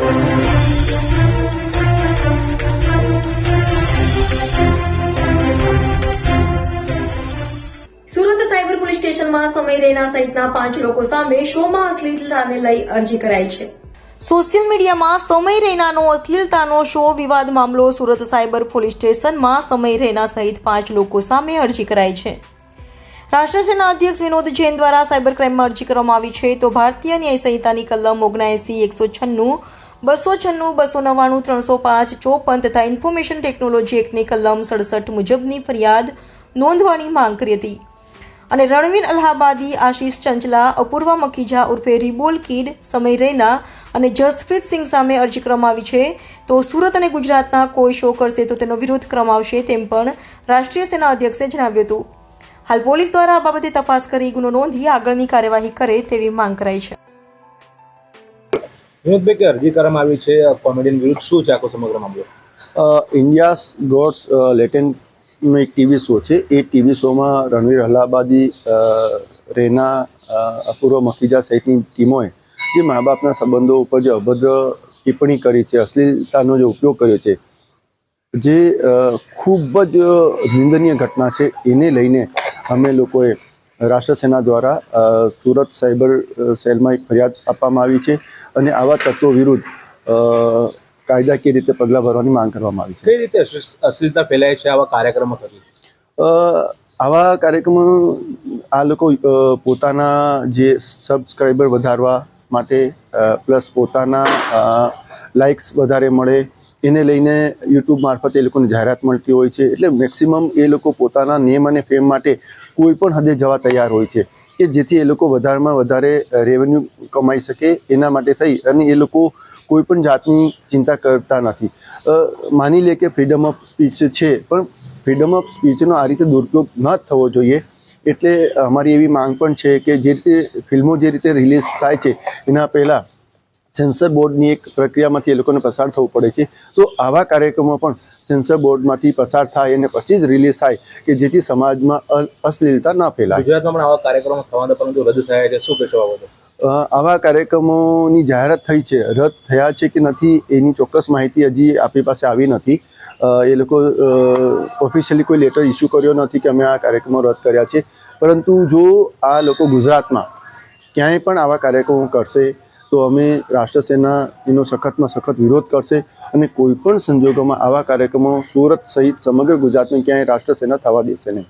Surat cyber police સ્ટેશનમાં સમય રૈના સહિતના 5 લોકો સામે શોમાં અશ્લીલતાને લઈ અરજી કરાઈ છે। સોશિયલ મીડિયામાં સમય રૈનાનો અશ્લીલતાનો શો વિવાદ મામલો સુરત સાયબર પોલીસ સ્ટેશનમાં સમય રૈના સહિત 5 લોકો સામે અરજી કરાઈ છે। રાષ્ટ્રીય સેના અધ્યક્ષ વિનોદ જૈન દ્વારા સાયબર ક્રાઇમમાં અરજી કરવામાં આવી છે તો ભારતીય ન્યાય સંહિતાની કલમ 79, 196, 296, 299, 305, 54 તથા ઇન્ફોર્મેશન ટેકનોલોજી એક્ટની કલમ 67 મુજબની ફરિયાદ નોંધવાની માંગ કરી હતી અને રણવીર અલ્હાબાદી, આશીષ ચંચલા, અપૂર્વા મકીજા ઉર્ફે રિબોલ કિડ, સમય રૈના અને જસપ્રીત સિંહ સામે અરજી કરવામાં આવી છે તો સુરત અને ગુજરાતના કોઈ શો કરશે તો તેનો વિરોધ કરવામાં આવશે તેમ પણ રાષ્ટ્રીય સેના અધ્યક્ષે જણાવ્યું હતું। હાલ પોલીસ દ્વારા આ બાબતે તપાસ કરી ગુનો નોંધી આગળની કાર્યવાહી કરે તેવી માંગ કરાઈ છે। વિનોદભાઈ, કે અરજી કરવામાં આવી છે કોમેડિયન વિરુદ્ધ, શું છે આખો સમગ્ર મામલો? ઇન્ડિયાઝ ગોડ્સ લેટેન્ટ નો એક ટીવી શો છે। એ ટીવી શોમાં રણવીર અલ્હાબાદી, રૈના, અપૂર્વ મકીજા સહિતની ટીમોએ જે મા બાપના સંબંધો ઉપર જે અભદ્ર ટિપ્પણી કરી છે, અશ્લીલતાનો જે ઉપયોગ કર્યો છે, જે ખૂબ જ નિંદનીય ઘટના છે, એને લઈને અમે લોકોએ રાષ્ટ્ર સેના દ્વારા સુરત સાયબર સેલમાં એક ફરિયાદ આપવામાં આવી છે અને આવા તત્વો વિરુદ્ધ કાયદાકીય રીતે પગલાં ભરવાની માંગ કરવામાં આવી છે। કઈ રીતે અશ્લીલતા ફેલાય છે આવા કાર્યક્રમો થકી? આવા કાર્યક્રમો આ લોકો પોતાના જે સબસ્ક્રાઈબર વધારવા માટે પ્લસ પોતાના લાઇક્સ વધારે મળે એને લઈને યુટ્યુબ મારફતે એ લોકોને જાહેરાત મળતી હોય છે। એટલે મેક્સિમમ એ લોકો પોતાના નેમ અને ફેમ માટે કોઈ પણ હદે જવા તૈયાર હોય છે કે જેથી એ લોકો વધારેમાં વધારે રેવન્યુ કમાઈ શકે, એના માટે થઈ અને એ લોકો કોઈ પણ જાતની ચિંતા કરતા નથી। માની લે કે ફ્રીડમ ઓફ સ્પીચ છે, પણ ફ્રીડમ ઓફ સ્પીચનો આ રીતે દુરુપયોગ ન થવો જોઈએ। એટલે અમારી એવી માંગ પણ છે કે જે રીતે ફિલ્મો જે રીતે રિલીઝ થાય છે એના પહેલાં સેન્સર બોર્ડની એક પ્રક્રિયામાંથી એ લોકોને પસાર થવું પડે છે, તો આવા કાર્યક્રમો પણ સેન્સર બોર્ડમાંથી પસાર થાય અને પછી જ રિલીઝ થાય કે જેથી સમાજમાં અશ્લીલતા ન ફેલાય। ગુજરાતમાં પણ આવા કાર્યક્રમો થવાના પરંતુ રદ થયા છે, શું કહેશો આ બાબતે? આવા કાર્યક્રમોની જાહેરાત થઈ છે, રદ થયા છે કે નથી એની ચોક્કસ માહિતી હજી આપણી પાસે આવી નથી। એ લોકો ઓફિશિયલી કોઈ લેટર ઇસ્યુ કર્યો નથી કે અમે આ કાર્યક્રમો રદ કર્યા છે, પરંતુ જો આ લોકો ગુજરાતમાં ક્યાંય પણ આવા કાર્યક્રમો કરશે તો અમે રાષ્ટ્ર સેના એનો સખતમાં સખત વિરોધ કરશે અને કોઈ પણ સંજોગોમાં આવા કાર્યક્રમો સુરત સહિત સમગ્ર ગુજરાતમાં ક્યાંય રાષ્ટ્ર સેના થવા દેશે નહીં।